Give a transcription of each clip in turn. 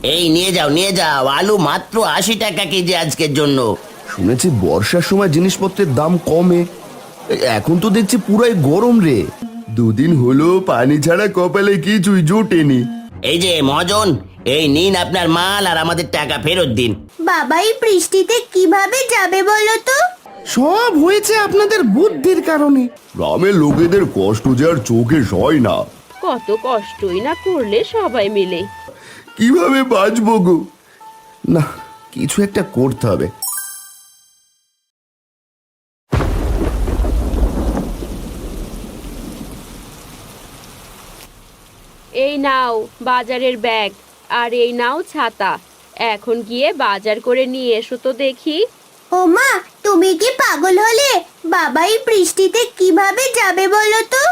এই নিয়ে যাও নিয়ে যাও, আলু মাত্র 80 টাকা কেজি আজকের জন্য। শুনেছি বর্ষার সময় জিনিসপত্রের দাম কমে, এখন তো দেখছি পুরাই গরম রে। দুদিন হলো পানি ছাড়া কপালে কিছুই জোটেনি। এই যে মহাজন, এই নিন আপনার মাল আর আমাদের টাকা ফেরত দিন। বাবা এই বৃষ্টিতে কিভাবে যাবে বলো তো? সব হয়েছে আপনাদের বুদ্ধির কারণে। গ্রামের লোকেদের কষ্ট যে আর চোখে সয় না। কত কষ্টই না করলে সবাই মিলে। কিভাবে বাঁচবো গো? না, কিছু একটা করতে হবে। এই নাও বাজারের ব্যাগ, আর এই নাও ছাতা। এখন গিয়ে বাজার করে নিয়ে এসো তো দেখি। ও মা, তুমি কি পাগল হলে? বাবা এই বৃষ্টিতে কিভাবে যাবে বলো তো?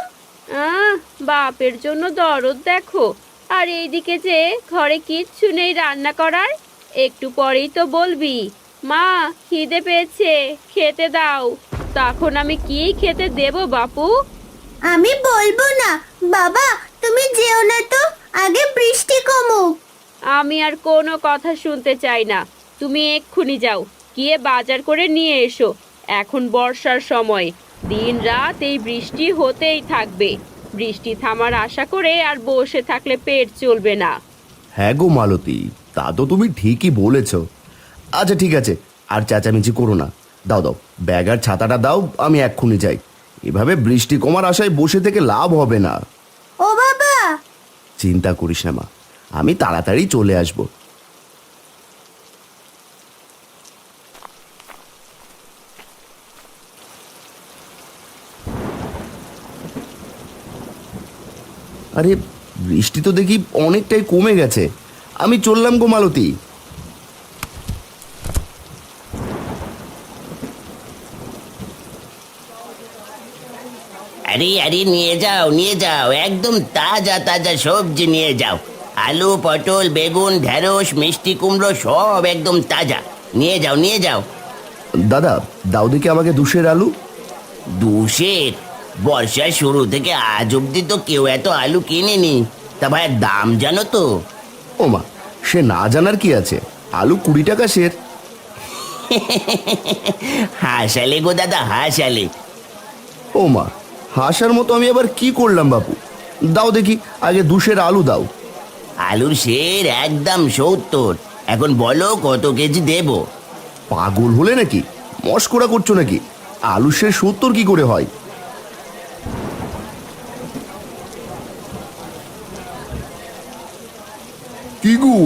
আহ, বাপের জন্য দরদ দেখো। আর এইদিকে যে ঘরে কিচ্ছু নেই রান্না করার। একটু পরেই তো বলবি, মা খিদে পেয়েছে, খেতে দাও। তখন আমি কি খেতে দেব বাপু? আমি বলবো না। বাবা তুমি যেও না তো, আগে বৃষ্টি কমুক। আমি আর কোনো কথা শুনতে চাই না। তুমি এক্ষুনি যাও, গিয়ে বাজার করে নিয়ে এসো। এখন বর্ষার সময়, দিন রাত এই বৃষ্টি হতেই থাকবে। বৃষ্টি থামার আশা করে আর বসে থাকলে পেট চলবে না। হ্যাঁ গো মালতী, তা তো তুমি ঠিকই বলেছ। আচ্ছা ঠিক আছে, আর চেঁচামেচি করো না। দাও দাও, ব্যাগ আর ছাতাটা দাও, আমি এক্ষুনি যাই। এভাবে বৃষ্টি কমার আশায় বসে থেকে লাভ হবে না। ও বাবা, চিন্তা করিস না মা, আমি তাড়াতাড়ি চলে আসব। আরে বৃষ্টি তো দেখি অনেকটাই কমে গেছে। আমি চললাম গো মালতী। আরে আরে নিয়ে যাও নিয়ে যাও, একদম তাজা তাজা সবজি নিয়ে যাও। আলু, পটল, বেগুন, ঢেঁড়স, মিষ্টি কুমড়ো সব একদম তাজা। নিয়ে যাও নিয়ে যাও। দাদা, দাও দেখি আমাকে 2 আলু। 2 বর্ষার শুরু থেকে আজ অব্দি তো কেউ এত আলু কিনেনি। তা ভাই দাম জানো তো? ও মা, সে না জানার কি আছে, আলু 20 টাকা সের। হাসালে গো দাদা হাসালে। ও মা, হাসার মতো আমি আবার কি করলাম বাপু? দাও দেখি আগে 2 আলু দাও। আলুর সের একদম 70। এখন বলো কত কেজি দেব? পাগল হলে নাকি? মস্করা করছো নাকি? আলু সে 70 কি করে হয়? কি গো,